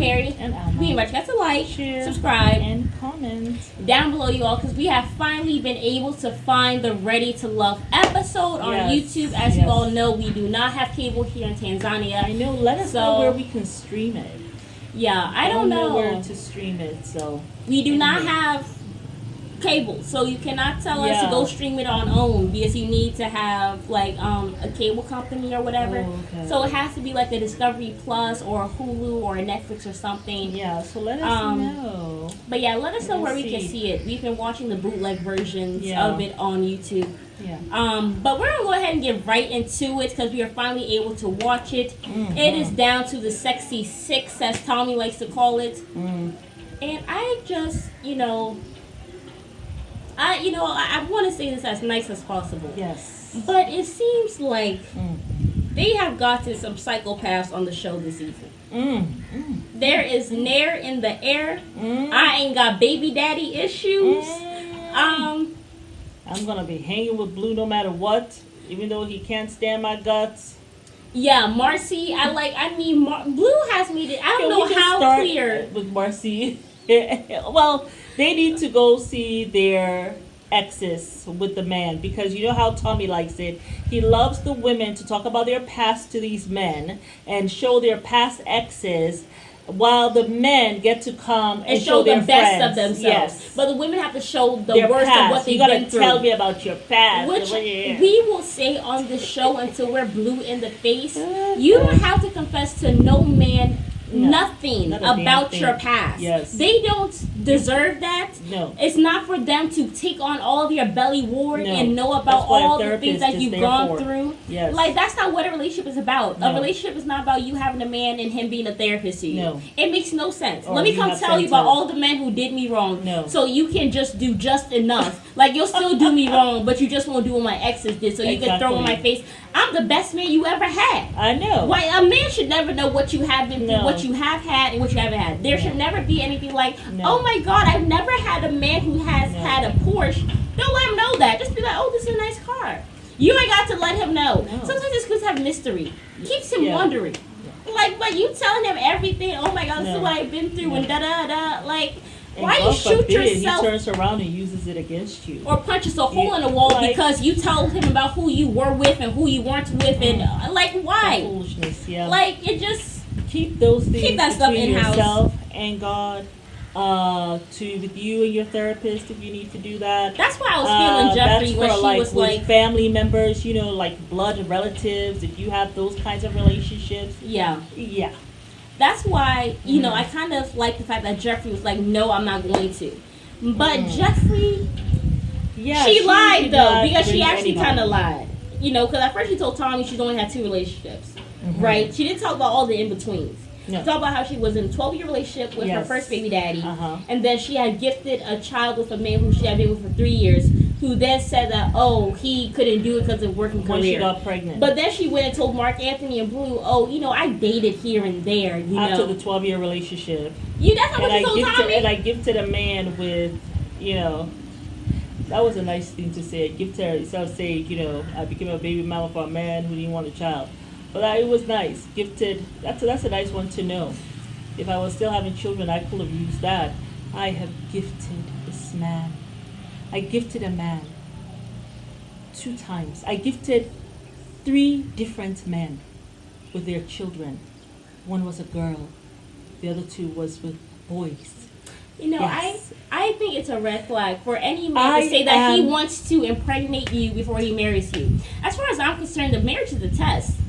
Mary. And Alma. We invite you guys to like, share, subscribe, and comment down below, you all, because we have finally been able to find the Ready to Love episode on YouTube. As you all know, we do not have cable here in Tanzania. I know. Let us know where we can stream it. Yeah, I don't know where to stream it, so we do not have cable, so you cannot tell us to go stream it on own, because you need to have like a cable company or whatever. So it has to be like a Discovery Plus or a Hulu or a Netflix or something. Yeah, so let us know. But yeah, let us know where we can see it. We've been watching the bootleg versions of it on YouTube. Yeah. But we're gonna go ahead and get right into it, because we are finally able to watch it. It is down to the sexy 6, as Tommy likes to call it. And I just, I want to say this as nice as possible. Yes. But it seems like they have gotten some psychopaths on the show this season. There is Nair in the air. I ain't got baby daddy issues. I'm going to be hanging with Blue no matter what, even though he can't stand my guts. Yeah, Marcy, Blue has made it. I don't know how clear. With Marcy. Well, they need to go see their exes with the man, because you know how Tommy likes it. He loves the women to talk about their past to these men and show their past exes, while the men get to come and show the their best friends. of themselves. Yes. But the women have to show the their worst past. of what they've been through. You gotta tell me about your past. Which we will say on the show until we're blue in the face. You don't have to confess to no man nothing about your past. Yes. They don't deserve that. No. It's not for them to take on all of your belly ward and know about all the things that you've gone through. Yes. Like, that's not what a relationship is about. A relationship is not about you having a man and him being a therapist to you. No. It makes no sense. Or let me come tell you about all the men who did me wrong. No. So you can just do just enough. Like, you'll still do me wrong, but you just won't do what my exes did. So you can throw in my face, I'm the best man you ever had. I know. Why a man should never know what you have been through, what you have had, and what you haven't had. There should never be anything like, oh my God, I've never had a man who has had a Porsche. Don't let him know that. Just be like, oh, this is a nice car. You ain't got to let him know. Sometimes it's good to have mystery. Keeps him wondering. Like you telling him everything. Oh my God, this is what I've been through, and da da da. Like, and why you shoot yourself? He turns around and uses it against you, or punches a hole in the wall because you told him about who you were with and who you weren't with, and like, why? Foolishness, Like, it just keep those things keep that stuff in yourself and God. With you and your therapist, if you need to do that. That's why I was feeling Jeffrey when she was with family members, like blood relatives. If you have those kinds of relationships, yeah. That's why, I kind of like the fact that Jeffrey was like, no, I'm not going to. But Jeffrey, she lied, though, because she actually kind of lied. Because at first she told Tommy she's only had 2 relationships, right? She didn't talk about all the in-betweens. No. She talked about how she was in a 12-year relationship with her first baby daddy, and then she had gifted a child with a man who she had been with for 3 years, who then said that, he couldn't do it because of working career. When she got pregnant. But then she went and told Mark Anthony and Blue, I dated here and there, After the 12-year relationship. That's not what she told Tommy. And I gifted a man with, that was a nice thing to say. Gifted her, instead of saying, I became a baby mama for a man who didn't want a child. But it was nice. Gifted, that's a nice one to know. If I was still having children, I could have used that. I have gifted this man. I gifted a man 2 times. I gifted 3 different men with their children. One was a girl. The other 2 was with boys. I think it's a red flag for any man to say that he wants to impregnate you before he marries you. As far as I'm concerned, the marriage is a test.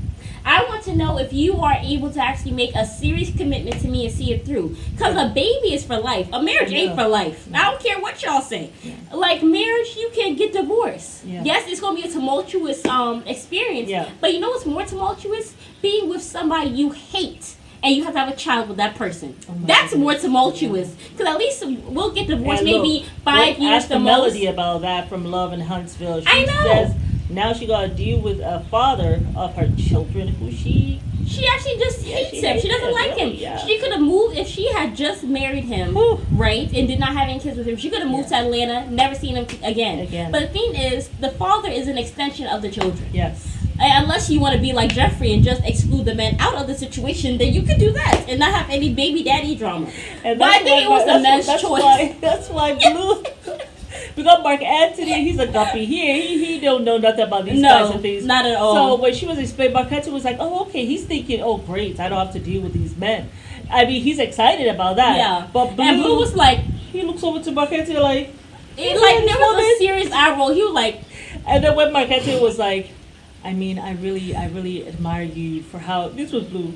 I want to know if you are able to actually make a serious commitment to me and see it through. Because a baby is for life. A marriage ain't for life. I don't care what y'all say. Like, marriage, you can get divorced. Yes, it's going to be a tumultuous experience. But you know what's more tumultuous? Being with somebody you hate. And you have to have a child with that person. That's more tumultuous. Because at least we'll get divorced maybe 5 years ask the Melody about that from Love in Huntsville. She says now she got to deal with a father of her children who she actually just hates him. She doesn't like him. She could have moved if she had just married him, right, and did not have any kids with him. She could have moved to Atlanta, never seen him again. But the thing is, the father is an extension of the children. Yes. Unless you want to be like Jeffrey and just exclude the men out of the situation, then you could do that and not have any baby daddy drama. And but I think it was the men's choice. That's why Blue. Because Mark Anthony, he's a guppy. He don't know nothing about these kinds of things. Not at all. So when she was explaining, Mark Anthony was like, "Oh, okay." He's thinking, "Oh, great, I don't have to deal with these men." I mean, he's excited about that. Yeah. But Blue was like, he looks over to Mark Anthony like, there was a serious eye roll. He was like, and then when Mark Anthony was like, I mean, I really admire you for how this was Blue.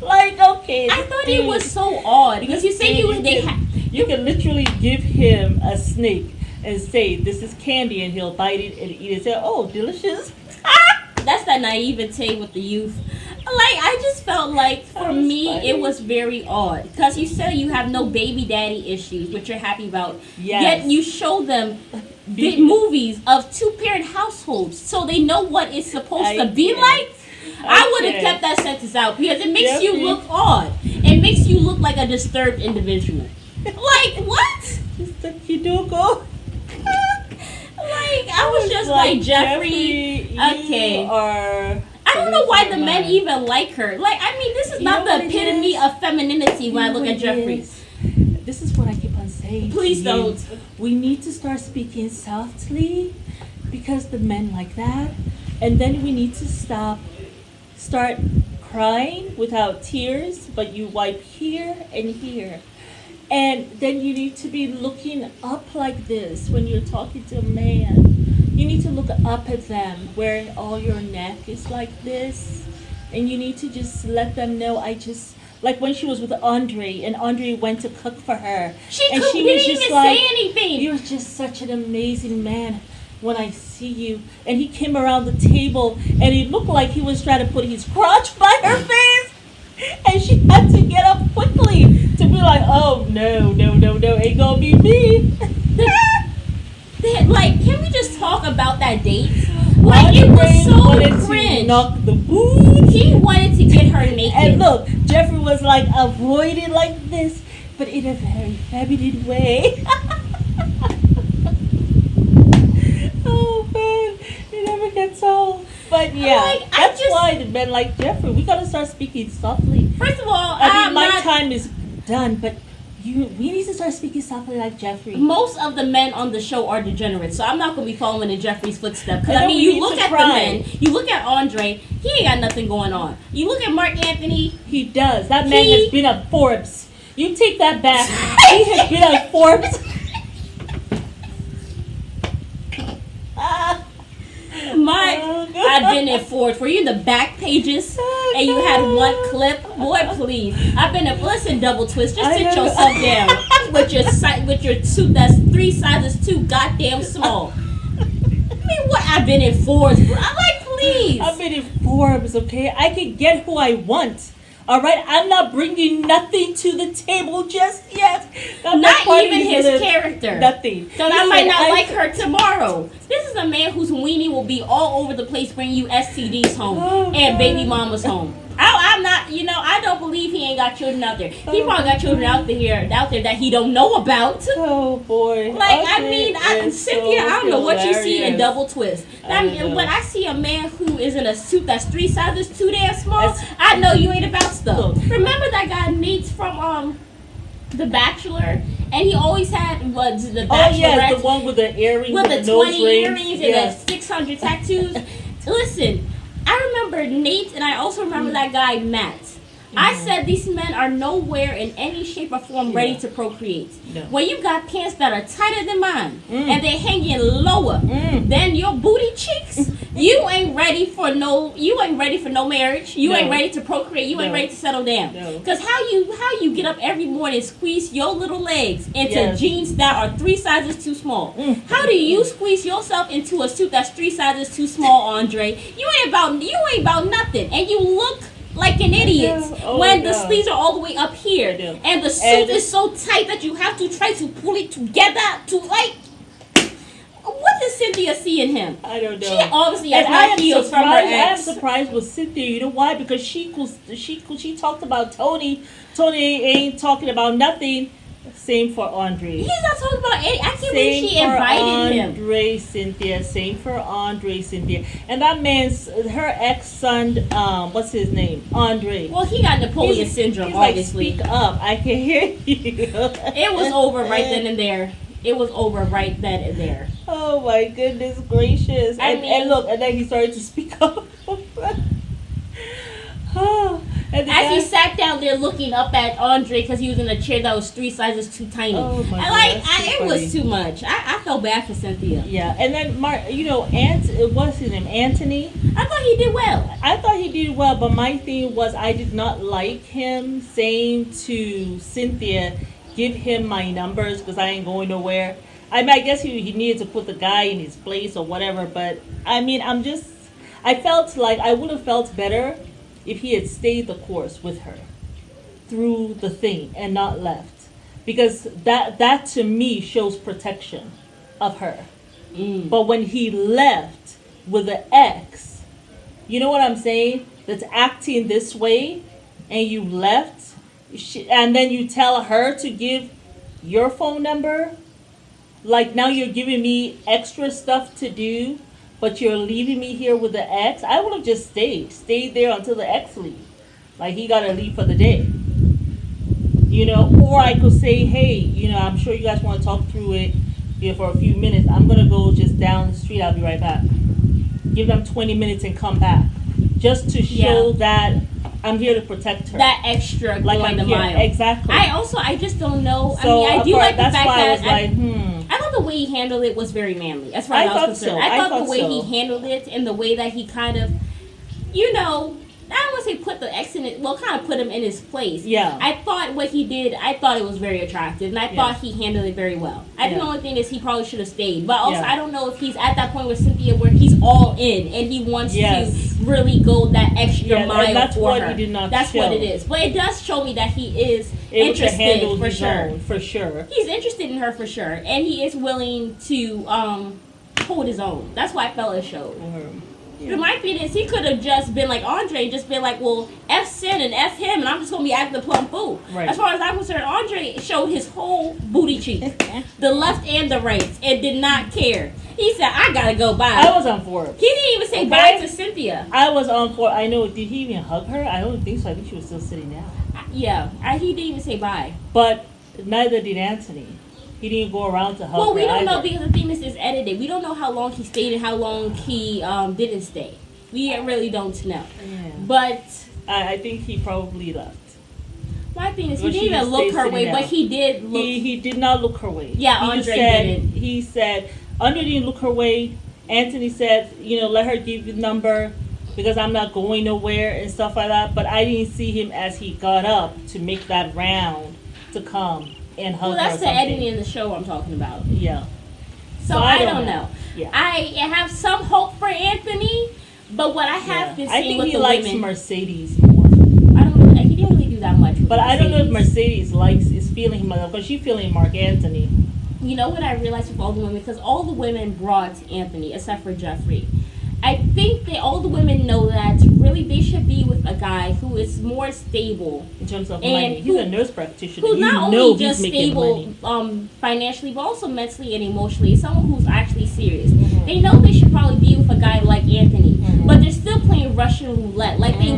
Like, okay. I thought it was so odd because you said you can literally give him a snake and say, "This is candy," and he'll bite it and eat it. Say, "Oh, delicious." That's that naivete with the youth. Like, I just felt like, for me, funny. It was very odd. Because you said you have no baby daddy issues, which you're happy about. Yes. Yet you show them the movies of two-parent households so they know what it's supposed to be like. I would have kept that sentence out because it makes you look odd. It makes you look like a disturbed individual. Like, what? Just a kiduko. Like, I was just like, Jeffrey, okay. I don't know why the men even like her. Like, I mean, this is not the epitome of femininity when I look at Jeffrey. This is what I keep on saying. Please don't. We need to start speaking softly because the men like that. And then we need to start crying without tears, but you wipe here and here. And then you need to be looking up like this when you're talking to a man. You need to look up at them where all your neck is like this. And you need to just let them know, like when she was with Andre and Andre went to cook for her. She didn't even say anything. You're just such an amazing man when I see you. And he came around the table and he looked like he was trying to put his crotch by her face. And she had to get up quickly to be like, "Oh, no, ain't gonna be me." Like, can we just talk about that date? Like, it was so cringe. Knock the boot. He wanted to get her naked. And look, Jeffrey was like avoiding like this, but in a very feminine way. Oh man, it never gets old. But yeah, that's why the men like Jeffrey. We gotta start speaking softly. First of all, I mean, my time is done, but we need to start speaking softly like Jeffrey. Most of the men on the show are degenerates, so I'm not gonna be following in Jeffrey's footsteps. Because I mean, you look at the men, you look at Andre, he ain't got nothing going on. You look at Mark Anthony, he does. That man has been on Forbes. You take that back. He has been on Forbes. I've been in Forbes. Were you in the back pages and you had one clip? Boy, please. I've been in, listen, Double Twist. Just sit yourself down with your suit that's 3 sizes too goddamn small. I mean, what? I've been in Forbes, bro. I'm like, please. I've been in Forbes, okay? I can get who I want. All right, I'm not bringing nothing to the table just yet. Not even his character. Nothing. So I might not like her tomorrow. This is a man whose weenie will be all over the place bringing you STDs home and baby mamas home. I'm not, I don't believe he ain't got children out there. He probably got children out there that he don't know about. Oh boy. Like, I mean, Cynthia, I don't know what you see in Double Twist. When I see a man who is in a suit that's 3 sizes too damn small, I know you ain't about stuff. Remember that guy Nate from The Bachelor? And he always had the Bachelor. Oh yeah, the one with the earrings, with the 20 earrings and the 600 tattoos. Listen, I remember Nate, and I also remember that guy Matt. I said these men are nowhere in any shape or form ready to procreate. No. When you got pants that are tighter than mine and they're hanging lower than your booty cheeks, you ain't ready for no marriage. You ain't ready to procreate. You ain't ready to settle down. Because how you get up every morning, squeeze your little legs into jeans that are 3 sizes too small? How do you squeeze yourself into a suit that's 3 sizes too small, Andre? You ain't about nothing, and you look like an idiot when the sleeves are all the way up here and the suit is so tight that you have to try to pull it together to like. What does Cynthia see in him? I don't know. She obviously has high heels from her ex. I am surprised with Cynthia. You know why? Because she talked about Tony. Tony ain't talking about nothing. Same for Andre. He's not talking about any. I can't Same believe she for invited him. Andre, Cynthia. Same for Andre, Cynthia. And that man's her ex-son. What's his name? Andre. Well, he got Napoleon syndrome. He's Obviously, like, speak up. I can hear you. it was over right then and there. It was over right then and there. Oh my goodness gracious! And look, and then he started to speak up. And as he sat down there looking up at Andre because he was in a chair that was 3 sizes too tiny. Oh my God, it was too much. I felt bad for Cynthia. Yeah, and then what's his name? Anthony. I thought he did well. I thought he did well, but my thing was I did not like him saying to Cynthia, "Give him my numbers because I ain't going nowhere." I mean, I guess he needed to put the guy in his place or whatever, but I mean, I felt like I would have felt better if he had stayed the course with her through the thing and not left, because that to me shows protection of her. But when he left with the ex, you know what I'm saying, that's acting this way, and you left, and then you tell her to give your phone number, like now you're giving me extra stuff to do, but you're leaving me here with the ex. I would have just stayed there until the ex leave. Like he gotta leave for the day. Or I could say, hey, I'm sure you guys want to talk through it for a few minutes. I'm gonna go just down the street. I'll be right back. Give them 20 minutes and come back, just to show that I'm here to protect her. That extra like going the here. mile. Exactly. I just don't know. So, I do like the fact I was that like, I thought the way he handled it was very manly. As far as I was concerned. I thought the way he handled it and the way that he kind of, I don't want to say put the ex in it, well, kind of put him in his place. Yeah. I thought what he did, I thought it was very attractive, and I thought he handled it very well. I think the only thing is he probably should have stayed. But also, I don't know if he's at that point with Cynthia where he's all in and he wants to really go that extra mile and that's for what her. He did not that's show. What it is. But it does show me that he is interested for sure. For sure. He's interested in her for sure, and he is willing to hold his own. That's why I felt it showed. Yeah. My opinion is he could have just been like Andre and just been like, well, F Sin and F him, and I'm just going to be acting the plump fool. Right. As far as I'm concerned, Andre showed his whole booty cheek, the left and the right, and did not care. He said, I got to go by. I was on for it. He didn't even say bye to Cynthia. I was on for it. I know. Did he even hug her? I don't think so. I think she was still sitting down. He didn't even say bye. But neither did Anthony. He didn't go around to hug her. Well, we don't know because the thing is edited. We don't know how long he stayed and how long he didn't stay. We really don't know. Yeah. But I think he probably left. My thing is, he didn't even look her way, but he did look. He did not look her way. Yeah, Andre didn't. He said, Andre didn't look her way. Anthony said, let her give you the number because I'm not going nowhere and stuff like that. But I didn't see him as he got up to make that round to come and hug her. Well, that's the editing in the show I'm talking about. Yeah. So I don't know. Yeah. I have some hope for Anthony, but what I have been seeing with the women, I think he likes Mercedes more. I don't know. He didn't really do that much. But I don't know if Mercedes is feeling him, but she's feeling Mark Anthony. You know what I realized with all the women? Because all the women brought Anthony, except for Jeffrey. I think that all the women know that really they should be with a guy who is more stable in terms of money. He's a nurse practitioner. Who's not only just stable financially, but also mentally and emotionally. Someone who's actually serious. Mm-hmm. They know they should probably be with a guy like Anthony, but they're still playing Russian roulette. Like they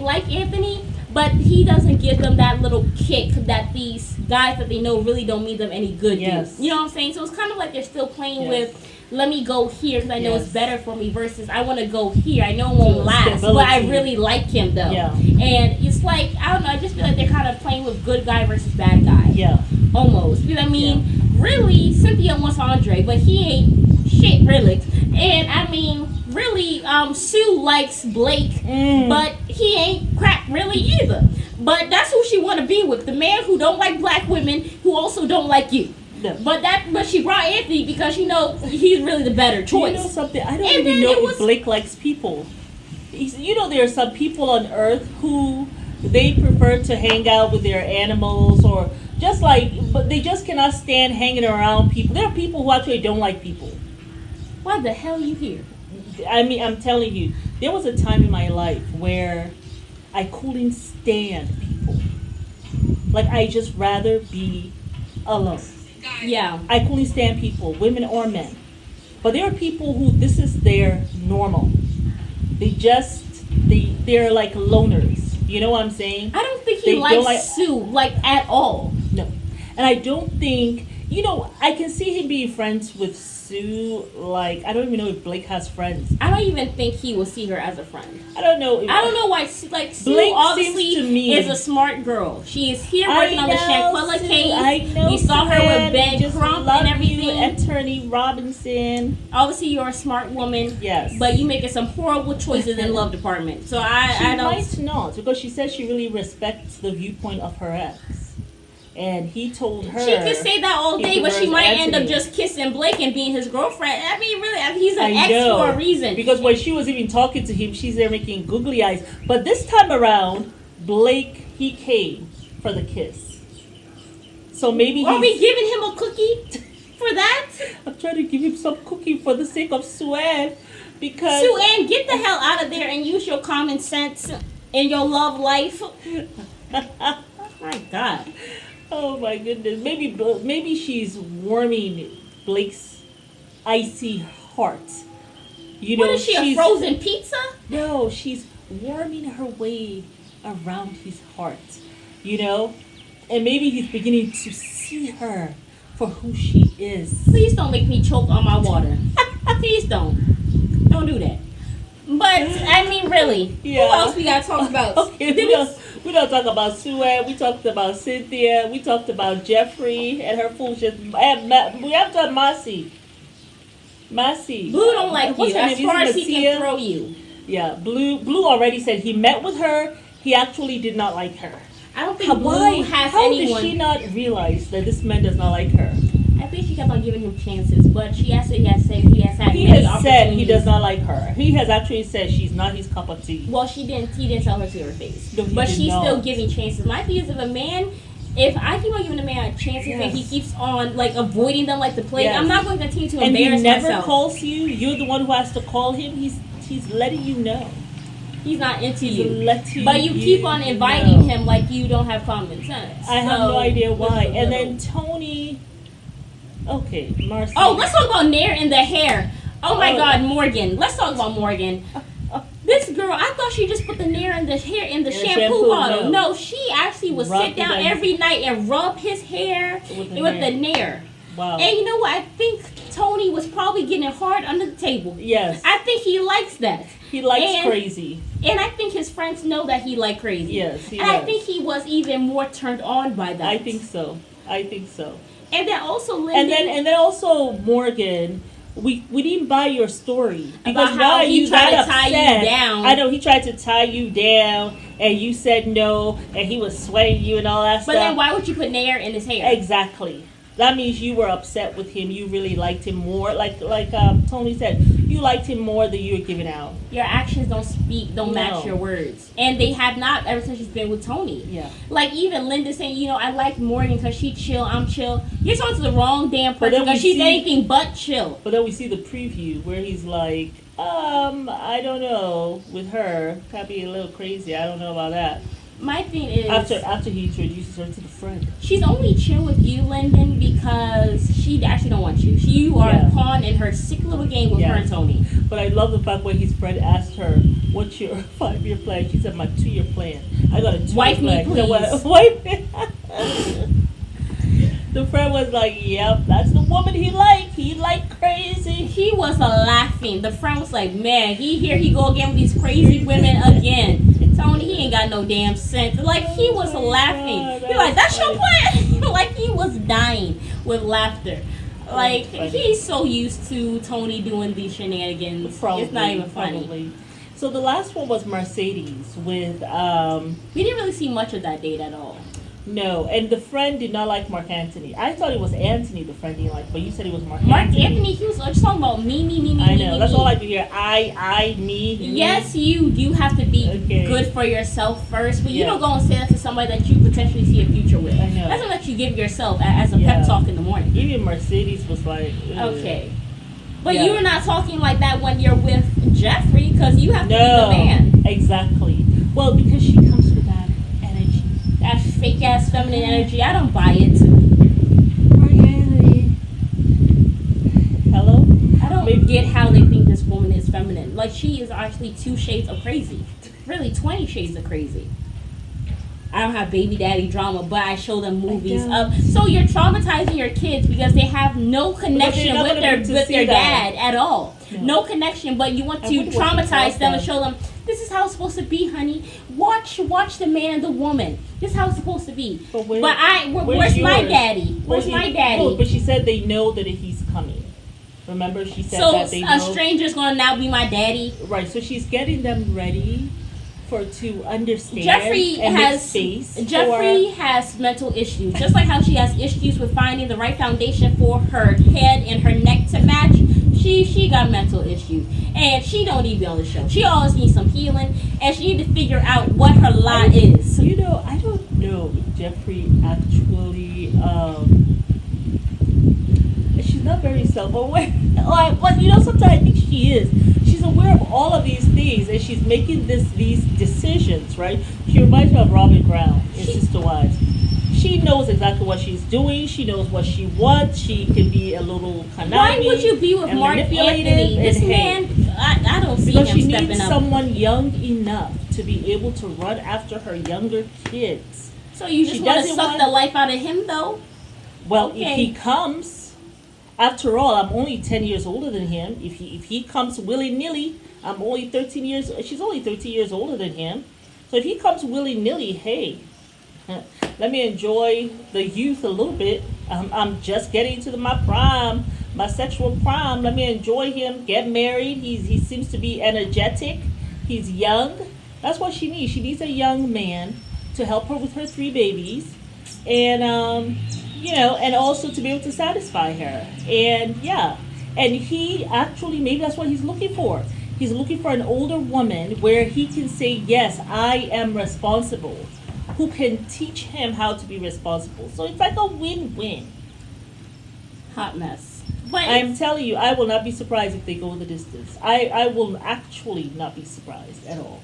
like Anthony, but he doesn't give them that little kick that these guys that they know really don't mean them any good do. You know what I'm saying? So it's kind of like they're still playing with, let me go here because I know it's better for me versus I want to go here. I know it won't last, but I really like him though. Yeah. And it's like, I don't know, I just feel like they're kind of playing with good guy versus bad guy. Yeah. Almost. Because I mean, really, Cynthia wants Andre, but he ain't shit really. And I mean, really, Sue likes Blake, but he ain't crap really either. But that's who she want to be with, the man who don't like black women, who also don't like you. No. But she brought Anthony because he's really the better choice. You know something? I don't even know if Blake likes people. There are some people on Earth who they prefer to hang out with their animals or but they just cannot stand hanging around people. There are people who actually don't like people. Why the hell are you here? I mean, I'm telling you, there was a time in my life where I couldn't stand people. Like, I just rather be alone. Yeah. I couldn't stand people, women or men. But there are people who this is their normal. They're like loners. You know what I'm saying? I don't think he likes Sue, like, at all. No. And I don't think, I can see him being friends with Sue. Like, I don't even know if Blake has friends. I don't even think he will see her as a friend. I don't know. I don't know why, like, Sue Blake obviously seems to me, is a smart girl. She is here working on the Shanquella case. I know. We saw her with Ben Crump and everything. You, Attorney Robinson. Obviously, you're a smart woman. Yes. But you making some horrible choices in love department. So I don't. She might not, because she says she really respects the viewpoint of her ex. And he told her. She could say that all day, but she might end up just kissing Blake and being his girlfriend. I mean, really, he's an ex for a reason. Because when she was even talking to him, she's there making googly eyes. But this time around, Blake, he came for the kiss. So maybe are we giving him a cookie for that? I'm trying to give him some cookie for the sake of Sue-Ann. Because Sue-Ann, get the hell out of there and use your common sense in your love life. My God. Oh my goodness. Maybe she's warming Blake's icy heart. What is she, a frozen pizza? No, she's warming her way around his heart. And maybe he's beginning to see her for who she is. Please don't make me choke on my water. Please don't. Don't do that. But, I mean, really. Yeah. Who else we got to talk about? Okay, we don't talk about Sue-Ann. We talked about Cynthia. We talked about Jeffrey and her foolishness. And we have to Massey. Blue don't like you as far as he can throw you. Yeah, Blue already said he met with her. He actually did not like her. I don't think Blue has anyone. How did she not realize that this man does not like her? I think she kept on giving him chances, but he has said he has many opportunities. He does not like her. He has actually said she's not his cup of tea. Well, he didn't tell her to her face. No, but she's still giving chances. My thing is, if I keep on giving a man chances and he keeps on like avoiding them like the plague, I'm not going to continue to embarrass myself. And he never calls you. You're the one who has to call him. He's letting you know. He's not into you. But you keep on inviting him like you don't have common sense. I have no idea why. And then Tony. Okay, Marcy. Oh, let's talk about Nair in the hair. Oh my God, Morgan. Let's talk about Morgan. This girl, I thought she just put the Nair in the hair in the shampoo bottle. No, she actually would sit down every night and rub his hair with the Nair. Wow. And you know what? I think Tony was probably getting hard under the table. Yes. I think he likes that. He likes crazy. And I think his friends know that he likes crazy. Yes, he does. And I think he was even more turned on by that. I think so. And then also Lyndon. And then also Morgan. We didn't buy your story because how he tried to tie you down. I know he tried to tie you down, and you said no, and he was sweating you and all that stuff. But then why would you put Nair in his hair? Exactly. That means you were upset with him. You really liked him more. Like Tony said, you liked him more than you were giving out. Your actions don't match your words. And they have not ever since she's been with Tony. Yeah. Like even Linda saying, I like Morgan because she chill, I'm chill. You're talking to the wrong damn person because she's anything but chill. But then we see the preview where he's like, I don't know, with her, probably a little crazy. I don't know about that. My thing is after he introduces her to the friend. She's only chill with you, Lyndon, because she actually don't want you. You are a pawn in her sick little game with her and Tony. But I love the fact when his friend asked her, "What's your 5-year plan?" She said, "My 2-year plan. I got a 2-year wife plan." Me, please. Wife me. The friend was like, "Yep, that's the woman he liked. He liked crazy." He was laughing. The friend was like, "Man, he go again with these crazy women again." Tony, he ain't got no damn sense. Like, he was laughing. He's like, "That's your plan?" Like, he was dying with laughter. Like, he's so used to Tony doing these shenanigans. It's not even funny. Probably. So the last one was Mercedes with... We didn't really see much of that date at all. No, and the friend did not like Mark Anthony. I thought it was Anthony the friend didn't like, but you said it was Mark Anthony. Mark Anthony, he was just talking about me. I know, that's all I could hear. I, me. Yes, you have to be good for yourself first, but you don't go and say that to somebody that you potentially see a future with. I know. That's what you give yourself as a pep talk in the morning. Even Mercedes was like... Okay. But you're not talking like that when you're with Jeffrey, because you have to be the man. Exactly. Well, because she comes with that energy. That fake ass feminine energy, I don't buy it. she is actually 2 shades of crazy. Really, 20 shades of crazy. I don't have baby daddy drama, but I show them movies of. So you're traumatizing your kids because they have no connection with their dad at all. No connection, but you want to traumatize them and show them this is how it's supposed to be, honey. Watch the man and the woman. This is how it's supposed to be. Where's my daddy? Where's my daddy? Oh, but she said they know that he's coming. Remember, she said that they know. So a stranger's gonna now be my daddy. Right. So she's getting them ready to understand. Jeffrey has mental issues, just like how she has issues with finding the right foundation for her head and her neck to match. She got mental issues, and she don't need to be on the show. She always needs some healing, and she need to figure out what her lie is. You know, I don't know if Jeffrey actually. She's not very self-aware. But you know, sometimes I think she is. She's aware of all of these things, and she's making these decisions, right? She reminds me of Robin Brown in Sister Wives. She knows exactly what she's doing. She knows what she wants. She can be a little conniving. Why would you be with Mark Anthony? This man, I don't see him stepping up. Because she needs someone young enough to be able to run after her younger kids. So you just want to suck the life out of him, though? Well, if he comes. After all, I'm only 10 years older than him. If he comes willy-nilly, I'm only 13 years... She's only 13 years older than him. So if he comes willy-nilly, hey, let me enjoy the youth a little bit. I'm just getting to my prime, my sexual prime. Let me enjoy him, get married. He seems to be energetic. He's young. That's what she needs. She needs a young man to help her with her 3 babies. And... you know, and also to be able to satisfy her. And and he actually, maybe that's what he's looking for. He's looking for an older woman where he can say, yes, I am responsible, who can teach him how to be responsible. So it's like a win-win. Hot mess. But I'm telling you, I will not be surprised if they go the distance. I will actually not be surprised at all.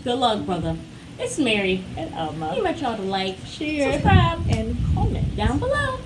Good luck, brother. It's Mary and Alma. You want y'all to like, share, subscribe, and comment down below.